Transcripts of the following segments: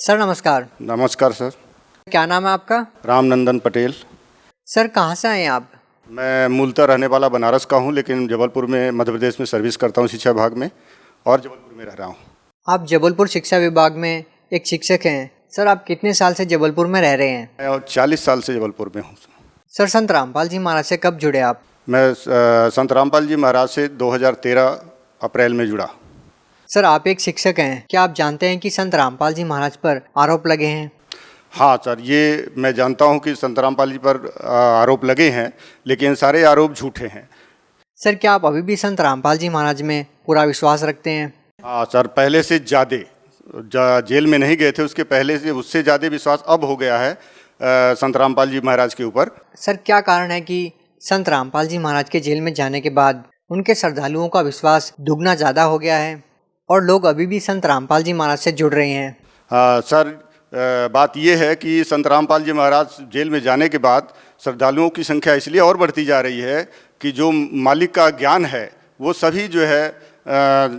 Sir नमस्कार। नमस्कार sir. क्या नाम है आपका? रामनंदन पटेल। सर कहाँ से आए हैं आप? मैं मूलतः रहने वाला बनारस का हूँ, लेकिन जबलपुर में मध्य प्रदेश में सर्विस करता हूँ शिक्षा विभाग में, और जबलपुर में रह रहा हूँ। आप जबलपुर शिक्षा विभाग में एक शिक्षक हैं। सर आप कितने साल से जबलपुर में रह रहे हैं? मैं 40 साल से जबलपुर में हूँ। सर संत रामपाल जी महाराज से कब जुड़े आप? मैं संत रामपाल जी महाराज से 2013 अप्रैल में जुड़ा। सर आप एक शिक्षक हैं, क्या आप जानते हैं कि संत रामपाल जी महाराज पर आरोप लगे हैं? हाँ सर, ये मैं जानता हूँ कि संत रामपाल जी पर आरोप लगे हैं, लेकिन सारे आरोप झूठे हैं। सर क्या आप अभी भी संत रामपाल जी महाराज में पूरा विश्वास रखते हैं? हाँ सर, पहले से ज़्यादा जेल में नहीं गए थे, उसके पहले से उससे ज़्यादा विश्वास अब हो गया है संत रामपाल जी महाराज के ऊपर। सर क्या कारण है कि संत रामपाल जी महाराज के जेल में जाने के बाद उनके श्रद्धालुओं का विश्वास दुगना ज़्यादा हो गया है और लोग अभी भी संत रामपाल जी महाराज से जुड़ रहे हैं? सर बात ये है कि संत रामपाल जी महाराज जेल में जाने के बाद श्रद्धालुओं की संख्या इसलिए और बढ़ती जा रही है कि जो मालिक का ज्ञान है वो सभी जो है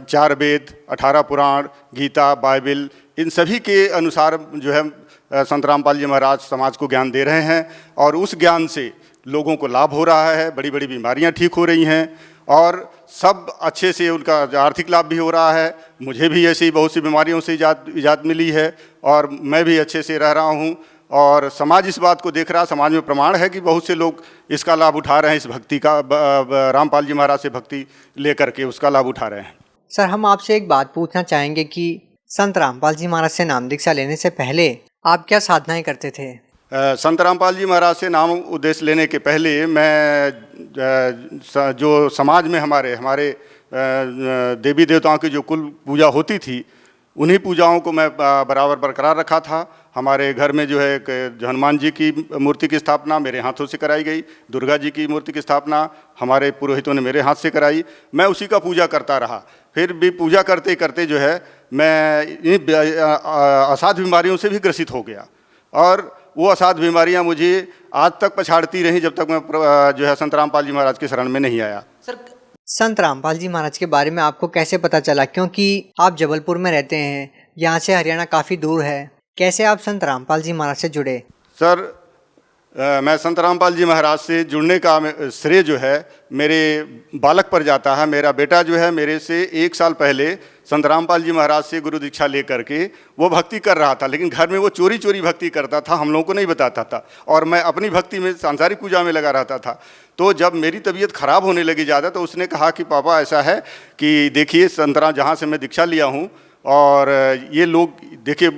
4 वेद, 18 पुराण, गीता, बाइबिल, इन सभी के अनुसार जो है संत रामपाल जी महाराज समाज को ज्ञान दे रहे हैं, और उस ज्ञान से लोगों को लाभ हो रहा है, बड़ी बड़ी बीमारियां ठीक हो रही हैं और सब अच्छे से उनका आर्थिक लाभ भी हो रहा है। मुझे भी ऐसी बहुत सी बीमारियों से इजाज़त मिली है और मैं भी अच्छे से रह रहा हूँ, और समाज इस बात को देख रहा है। समाज में प्रमाण है कि बहुत से लोग इसका लाभ उठा रहे हैं, इस भक्ति का, रामपाल जी महाराज से भक्ति लेकर के उसका लाभ उठा रहे हैं। सर हम आपसे एक बात पूछना चाहेंगे कि संत रामपाल जी महाराज से नाम दीक्षा लेने से पहले आप क्या साधनाएं करते थे? संत रामपाल जी महाराज से नाम उद्देश्य लेने के पहले मैं जो समाज में हमारे देवी देवताओं की जो कुल पूजा होती थी, उन्हीं पूजाओं को मैं बराबर बरकरार रखा था। हमारे घर में जो है हनुमान जी की मूर्ति की स्थापना मेरे हाथों से कराई गई, दुर्गा जी की मूर्ति की स्थापना हमारे पुरोहितों ने मेरे हाथ से कराई। मैं उसी का पूजा करता रहा। फिर भी पूजा करते करते जो है मैं इन असाध्य बीमारियों से भी ग्रसित हो गया, और वो असाध्य बीमारियां मुझे आज तक पछाड़ती रहीं जब तक मैं जो है संत रामपाल जी महाराज के शरण में नहीं आया। सर संत रामपाल जी महाराज के बारे में आपको कैसे पता चला, क्योंकि आप जबलपुर में रहते हैं, यहाँ से हरियाणा काफ़ी दूर है, कैसे आप संत रामपाल जी महाराज से जुड़े? सर मैं संत रामपाल जी महाराज से जुड़ने का श्रेय जो है मेरे बालक पर जाता है। मेरा बेटा जो है मेरे से 1 साल पहले संत रामपाल जी महाराज से गुरु दीक्षा लेकर के वो भक्ति कर रहा था, लेकिन घर में वो चोरी चोरी भक्ति करता था, हम लोगों को नहीं बताता था, और मैं अपनी भक्ति में सांसारिक पूजा में लगा रहता था। तो जब मेरी तबीयत खराब होने लगी ज़्यादा, तो उसने कहा कि पापा ऐसा है कि देखिए संतरा जहाँ से मैं दीक्षा लिया हूँ, और ये लोग देखिए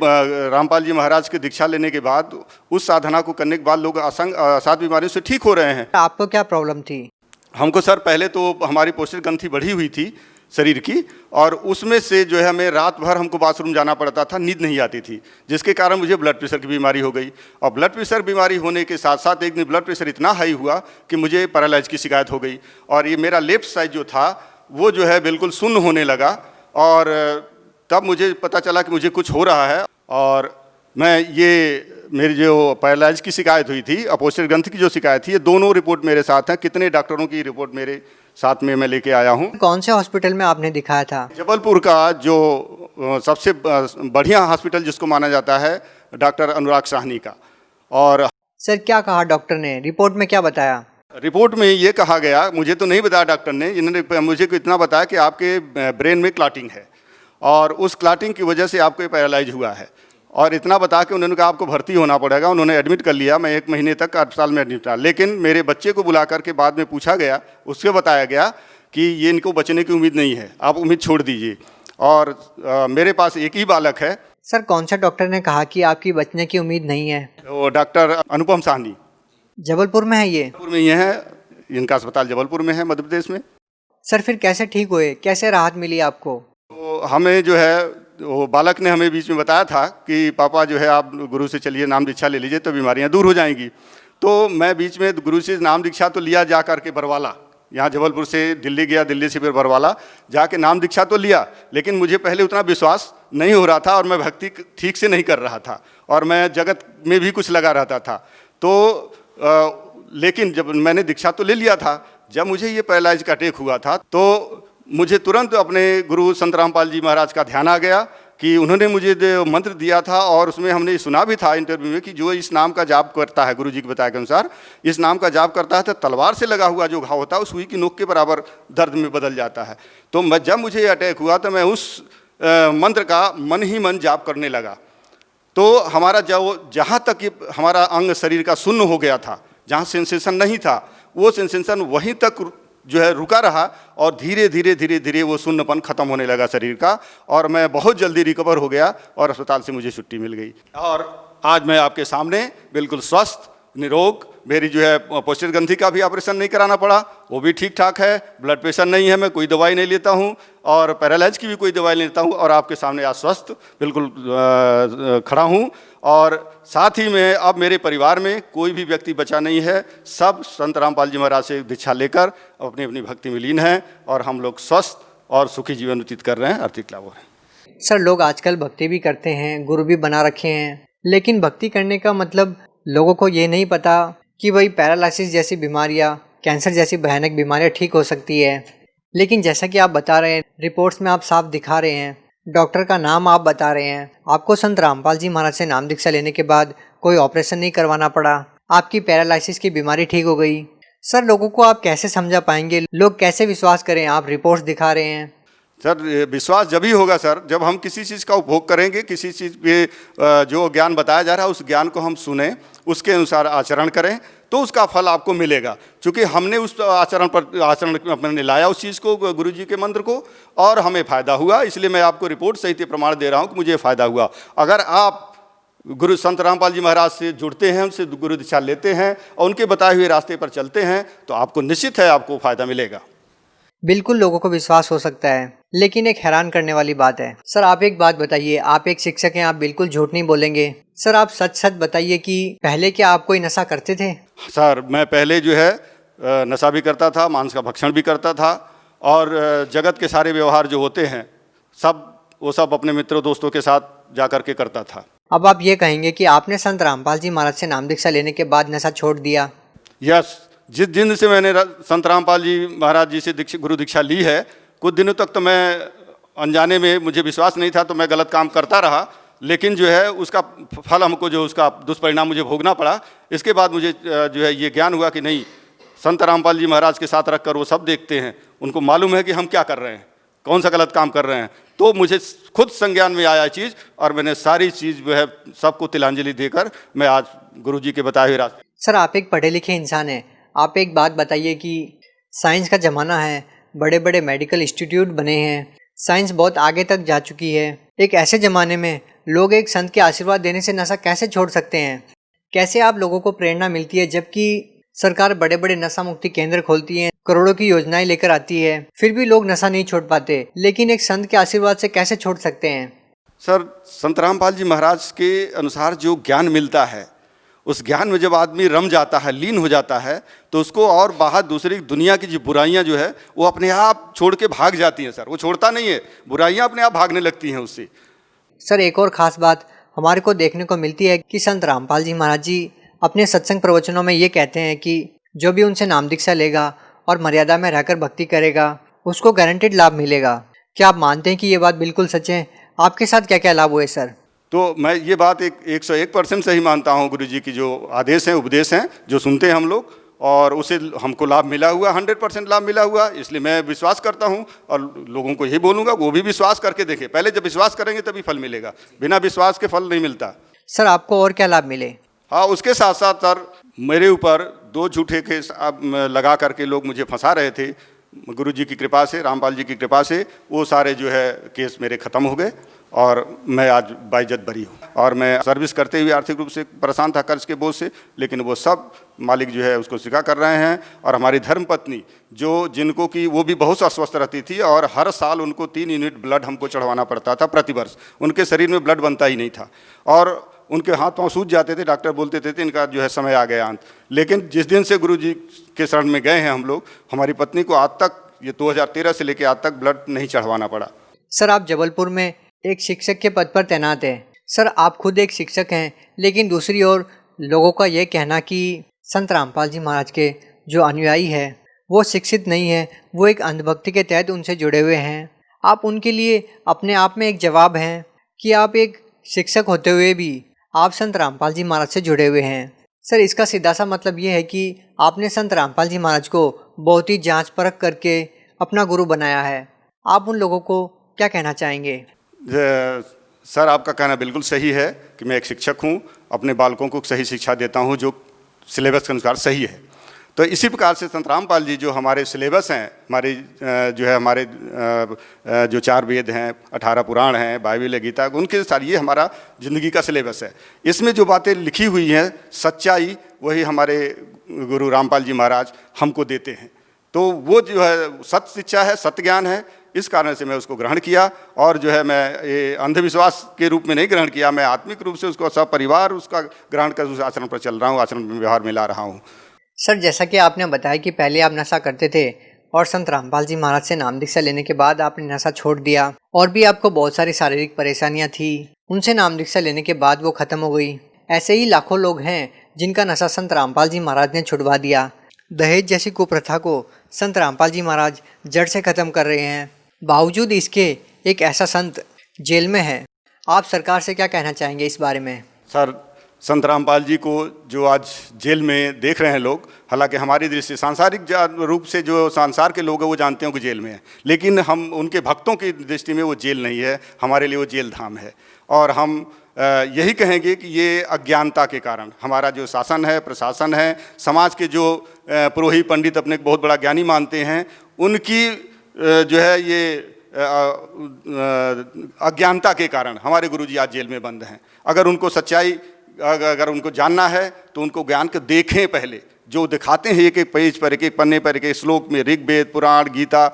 रामपाल जी महाराज की दीक्षा लेने के बाद, उस साधना को करने के बाद लोग असाध्य बीमारियों से ठीक हो रहे हैं। आपको क्या प्रॉब्लम थी? हमको सर पहले तो हमारी पोस्टर ग्रंथि बढ़ी हुई थी शरीर की, और उसमें से जो है हमें रात भर हमको बाथरूम जाना पड़ता था, नींद नहीं आती थी, जिसके कारण मुझे ब्लड प्रेशर की बीमारी हो गई। और ब्लड प्रेशर बीमारी होने के साथ साथ एक दिन ब्लड प्रेशर इतना हाई हुआ कि मुझे पैरालाइज की शिकायत हो गई, और ये मेरा लेफ्ट साइड जो था वो जो है बिल्कुल शून्य होने लगा, और तब मुझे पता चला कि मुझे कुछ हो रहा है। और मैं ये मेरी जो पैरालाइज की शिकायत हुई थी, अपोस्टर ग्रंथि की जो शिकायत थी, ये दोनों रिपोर्ट मेरे साथ हैं। कितने डॉक्टरों की रिपोर्ट मेरे साथ में मैं लेके आया हूँ। कौन से हॉस्पिटल में आपने दिखाया था? जबलपुर का जो सबसे बढ़िया हॉस्पिटल जिसको माना जाता है, डॉक्टर अनुराग साहनी का। और सर क्या कहा डॉक्टर ने, रिपोर्ट में क्या बताया? रिपोर्ट में ये कहा गया, मुझे तो नहीं बताया डॉक्टर ने, इन्होंने मुझे को इतना बताया कि आपके ब्रेन में क्लॉटिंग है, और उस क्लॉटिंग की वजह से आपको पैरालाइज हुआ है, और इतना बता के उन्होंने कहा आपको भर्ती होना पड़ेगा। उन्होंने एडमिट कर लिया। मैं 1 महीने तक अस्पताल में एडमिट रहा, लेकिन मेरे बच्चे को बुला करके बाद में पूछा गया, उससे बताया गया कि ये इनको बचने की उम्मीद नहीं है, आप उम्मीद छोड़ दीजिए। और मेरे पास एक ही बालक है। सर कौन सा डॉक्टर ने कहा कि आपकी बचने की उम्मीद नहीं है? वो डॉक्टर अनुपम साहनी। जबलपुर में है ये? जबलपुर में ये है, इनका अस्पताल जबलपुर में है, मध्य प्रदेश में। सर फिर कैसे ठीक हुए, कैसे राहत मिली आपको? तो हमें जो है वो बालक ने हमें बीच में बताया था कि पापा जो है आप गुरु से चलिए, नाम दीक्षा ले लीजिए तो बीमारियां दूर हो जाएंगी। तो मैं बीच में गुरु से नाम दीक्षा तो लिया, जा करके बरवाला, यहाँ जबलपुर से दिल्ली गया, दिल्ली से फिर बरवाला जाके नाम दीक्षा तो लिया, लेकिन मुझे पहले उतना विश्वास नहीं हो रहा था, और मैं भक्ति ठीक से नहीं कर रहा था, और मैं जगत में भी कुछ लगा रहता था। तो लेकिन जब मैंने दीक्षा तो ले लिया था, जब मुझे ये पैरालाइज का अटैक हुआ था, तो मुझे तुरंत अपने गुरु संत रामपाल जी महाराज का ध्यान आ गया कि उन्होंने मुझे मंत्र दिया था और उसमें हमने सुना भी था इंटरव्यू में कि जो इस नाम का जाप करता है, गुरुजी के बताए के अनुसार इस नाम का जाप करता है तो तलवार से लगा हुआ जो घाव होता है वो सुई की नोक के बराबर दर्द में बदल जाता है। तो जब मुझे ये अटैक हुआ तो मैं उस मंत्र का मन ही मन जाप करने लगा। तो हमारा जहाँ तक ये हमारा अंग शरीर का शून्य हो गया था, जहाँ सेंसेशन नहीं था, वो सेंसेशन वहीं तक जो है रुका रहा और धीरे धीरे वो शून्यपन खत्म होने लगा शरीर का, और मैं बहुत जल्दी रिकवर हो गया और अस्पताल से मुझे छुट्टी मिल गई। और आज मैं आपके सामने बिल्कुल स्वस्थ निरोग, मेरी जो है पोस्टर ग्रंथि का भी ऑपरेशन नहीं कराना पड़ा, वो भी ठीक ठाक है, ब्लड प्रेशर नहीं है, मैं कोई दवाई नहीं लेता हूँ और पैरालाइज की भी कोई दवाई नहीं लेता हूँ और आपके सामने आज स्वस्थ बिल्कुल खड़ा हूँ। और साथ ही में अब मेरे परिवार में कोई भी व्यक्ति बचा नहीं है, सब संत रामपाल जी महाराज से दीक्षा लेकर अपनी अपनी भक्ति में लीन हैं और हम लोग स्वस्थ और सुखी जीवन व्यतीत कर रहे हैं, आर्थिक लाभ हो रहे हैं। सर, लोग आजकल भक्ति भी करते हैं, गुरु भी बना रखे हैं, लेकिन भक्ति करने का मतलब लोगों को ये नहीं पता कि वही पैरालिसिस जैसी बीमारियाँ, कैंसर जैसी भयानक बीमारियाँ ठीक हो सकती है। लेकिन जैसा कि आप बता रहे हैं, रिपोर्ट्स में आप साफ दिखा रहे हैं, डॉक्टर का नाम आप बता रहे हैं, आपको संत रामपाल जी महाराज से नाम दीक्षा लेने के बाद कोई ऑपरेशन नहीं करवाना पड़ा, आपकी पैरालिसिस की बीमारी ठीक हो गई। सर, लोगों को आप कैसे समझा पाएंगे, लोग कैसे विश्वास करें? आप रिपोर्ट्स दिखा रहे हैं। सर, विश्वास जब ही होगा सर जब हम किसी चीज़ का उपभोग करेंगे, किसी चीज़ पे जो ज्ञान बताया जा रहा है उस ज्ञान को हम सुने, उसके अनुसार आचरण करें तो उसका फल आपको मिलेगा। क्योंकि हमने उस आचरण अपने लाया उस चीज़ को, गुरु जी के मंत्र को, और हमें फ़ायदा हुआ, इसलिए मैं आपको रिपोर्ट सहित प्रमाण दे रहा हूँ कि मुझे फ़ायदा हुआ। अगर आप गुरु संत रामपाल जी महाराज से जुड़ते हैं, उनसे गुरु दीक्षा लेते हैं और उनके बताए हुए रास्ते पर चलते हैं तो आपको निश्चित है आपको फ़ायदा मिलेगा। बिल्कुल लोगों को विश्वास हो सकता है, लेकिन एक हैरान करने वाली बात है। सर, आप एक बात बताइए, आप एक शिक्षक हैं, आप बिल्कुल झूठ नहीं बोलेंगे। सर, आप सच सच बताइए कि पहले क्या आप कोई नशा करते थे? सर, मैं पहले जो है नशा भी करता था, मांस का भक्षण भी करता था और जगत के सारे व्यवहार जो होते हैं वो सब अपने मित्रों दोस्तों के साथ जा कर के करता था। अब आप ये कहेंगे कि आपने संत रामपाल जी महाराज से नाम दीक्षा लेने के बाद नशा छोड़ दिया? यस, जिस दिन से मैंने संत रामपाल जी महाराज जी से गुरु दीक्षा ली है, कुछ दिनों तक तो मैं अनजाने में, मुझे विश्वास नहीं था तो मैं गलत काम करता रहा, लेकिन जो है उसका फल हमको, जो उसका दुष्परिणाम मुझे भोगना पड़ा। इसके बाद मुझे जो है ये ज्ञान हुआ कि नहीं, संत रामपाल जी महाराज के साथ रखकर वो सब देखते हैं, उनको मालूम है कि हम क्या कर रहे हैं, कौन सा गलत काम कर रहे हैं। तो मुझे खुद संज्ञान में आया चीज़ और मैंने सारी चीज़ जो है सबको तिलांजलि देकर मैं आज गुरु जी के बताए हुए रास्ते। सर, आप एक पढ़े लिखे इंसान हैं, आप एक बात बताइए कि साइंस का ज़माना है, बड़े बड़े मेडिकल इंस्टीट्यूट बने हैं, साइंस बहुत आगे तक जा चुकी है। एक ऐसे ज़माने में लोग एक संत के आशीर्वाद देने से नशा कैसे छोड़ सकते हैं? कैसे आप लोगों को प्रेरणा मिलती है जबकि सरकार बड़े बड़े नशा मुक्ति केंद्र खोलती है, करोड़ों की योजनाएं लेकर आती है, फिर भी लोग नशा नहीं छोड़ पाते, लेकिन एक संत के आशीर्वाद से कैसे छोड़ सकते हैं? सर, संत रामपाल जी महाराज के अनुसार जो ज्ञान मिलता है, उस ज्ञान में जब आदमी रम जाता है, लीन हो जाता है, तो उसको और बाहर दूसरी दुनिया की जो बुराइयां जो है वो अपने आप छोड़ के भाग जाती हैं। सर, वो छोड़ता नहीं है, बुराइयां अपने आप भागने लगती हैं उससे। सर, एक और ख़ास बात हमारे को देखने को मिलती है कि संत रामपाल जी महाराज जी अपने सत्संग प्रवचनों में ये कहते हैं कि जो भी उनसे नाम दीक्षा लेगा और मर्यादा में रहकर भक्ति करेगा उसको गारंटेड लाभ मिलेगा। क्या आप मानते हैं कि ये बात बिल्कुल सच है? आपके साथ क्या क्या लाभ हुए सर? तो मैं ये बात 101% सही मानता हूँ। गुरु जी की जो आदेश हैं, उपदेश हैं, जो सुनते हैं हम लोग, और उसे हमको लाभ मिला हुआ, 100% लाभ मिला हुआ, इसलिए मैं विश्वास करता हूँ और लोगों को यही बोलूँगा वो भी विश्वास करके देखें। पहले जब विश्वास करेंगे तभी फल मिलेगा, बिना विश्वास के फल नहीं मिलता। सर, आपको और क्या लाभ मिले? हाँ, उसके साथ साथ सर मेरे ऊपर 2 झूठे केस लगा करके लोग मुझे फंसा रहे थे। गुरु जी की कृपा से, रामपाल जी की कृपा से वो सारे जो है केस मेरे ख़त्म हो गए और मैं आज बाइज्जत बरी हूँ। और मैं सर्विस करते हुए आर्थिक रूप से परेशान था कर्ज के बोझ से, लेकिन वो सब मालिक जो है उसको स्वीकार कर रहे हैं। और हमारी धर्मपत्नी जिनको कि वो भी बहुत अस्वस्थ रहती थी और हर साल उनको 3 यूनिट ब्लड हमको चढ़वाना पड़ता था प्रति वर्ष। उनके शरीर में ब्लड बनता ही नहीं था और उनके हाथ पाँव सूज जाते थे, डॉक्टर बोलते थे इनका जो है समय आ गया अंत। लेकिन जिस दिन से गुरु जी के शरण में गए हैं हम लोग, हमारी पत्नी को आज तक, ये 2013 से लेकर आज तक ब्लड नहीं चढ़वाना पड़ा। सर, आप जबलपुर में एक शिक्षक के पद पर तैनात हैं। सर, आप खुद एक शिक्षक हैं, लेकिन दूसरी ओर लोगों का ये कहना कि संत रामपाल जी महाराज के जो अनुयायी है वो शिक्षित नहीं है, वो एक अंधभक्ति के तहत उनसे जुड़े हुए हैं। आप उनके लिए अपने आप में एक जवाब हैं। कि आप एक शिक्षक होते हुए भी आप संत रामपाल जी महाराज से जुड़े हुए हैं। सर, इसका सीधा सा मतलब ये है कि आपने संत रामपाल जी महाराज को बहुत ही जांच परख करके अपना गुरु बनाया है। आप उन लोगों को क्या कहना चाहेंगे? सर, आपका कहना बिल्कुल सही है कि मैं एक शिक्षक हूँ, अपने बालकों को सही शिक्षा देता हूँ जो सिलेबस के अनुसार सही है। तो इसी प्रकार से संत रामपाल जी जो हमारे सिलेबस हैं, हमारे जो है हमारे जो 4 वेद हैं, 18 पुराण हैं, बाइबल है, गीता, उनके सारी ये हमारा ज़िंदगी का सिलेबस है। इसमें जो बातें लिखी हुई हैं सच्चाई, वही हमारे गुरु रामपाल जी महाराज हमको देते हैं। तो वो जो है सत्य शिक्षा है, सत्य ज्ञान है। इस कारण से मैं उसको ग्रहण किया और जो है मैं ये अंधविश्वास के रूप में नहीं ग्रहण किया, मैं आत्मिक रूप से उसको सपरिवार उसका ग्रहण कर उस आचरण पर चल रहा हूँ, आचरण में व्यवहार में ला रहा हूँ। सर, जैसा कि आपने बताया कि पहले आप नशा करते थे और संत रामपाल जी महाराज से नाम दीक्षा लेने के बाद आपने नशा छोड़ दिया और भी आपको बहुत सारी शारीरिक परेशानियां थी, उनसे नाम दीक्षा लेने के बाद वो खत्म हो गई। ऐसे ही लाखों लोग हैं जिनका नशा संत रामपाल जी महाराज ने छुड़वा दिया। दहेज जैसी कुप्रथा को संत रामपाल जी महाराज जड़ से खत्म कर रहे हैं। बावजूद इसके एक ऐसा संत जेल में है। आप सरकार से क्या कहना चाहेंगे इस बारे में? सर, संत रामपाल जी को जो आज जेल में देख रहे हैं लोग, हालांकि हमारी दृष्टि सांसारिक रूप से जो संसार के लोग हैं वो जानते हैं कि जेल में है, लेकिन हम उनके भक्तों की दृष्टि में वो जेल नहीं है, हमारे लिए वो जेल धाम है। और हम यही कहेंगे कि ये अज्ञानता के कारण हमारा जो शासन है, प्रशासन है, समाज के जो पुरोहित पंडित अपने को बहुत बड़ा ज्ञानी मानते हैं, उनकी जो है ये अज्ञानता के कारण हमारे गुरुजी आज जेल में बंद हैं। अगर उनको सच्चाई अगर उनको जानना है तो उनको ज्ञान को देखें। पहले जो दिखाते हैं एक एक पेज पर, एक एक पन्ने पर, एक एक श्लोक में, ऋग्वेद, पुराण, गीता,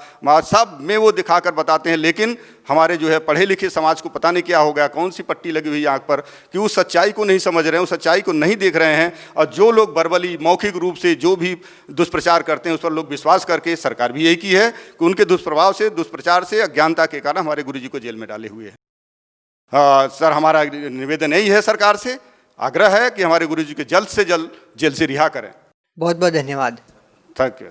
सब में वो दिखाकर बताते हैं, लेकिन हमारे जो है पढ़े लिखे समाज को पता नहीं क्या हो गया, कौन सी पट्टी लगी हुई आँख पर कि उस सच्चाई को नहीं समझ रहे हैं, उस सच्चाई को नहीं देख रहे हैं। और जो लोग बर्बली मौखिक रूप से जो भी दुष्प्रचार करते हैं उस पर लोग विश्वास करके, सरकार भी यही की है कि उनके दुष्प्रभाव से, दुष्प्रचार से, अज्ञानता के कारण हमारे गुरु जी को जेल में डाले हुए हैं। सर, हमारा निवेदन यही है, सरकार से आग्रह है कि हमारे गुरु जी को जल्द से जल्द जेल से रिहा करें। बहुत बहुत धन्यवाद। Thank you.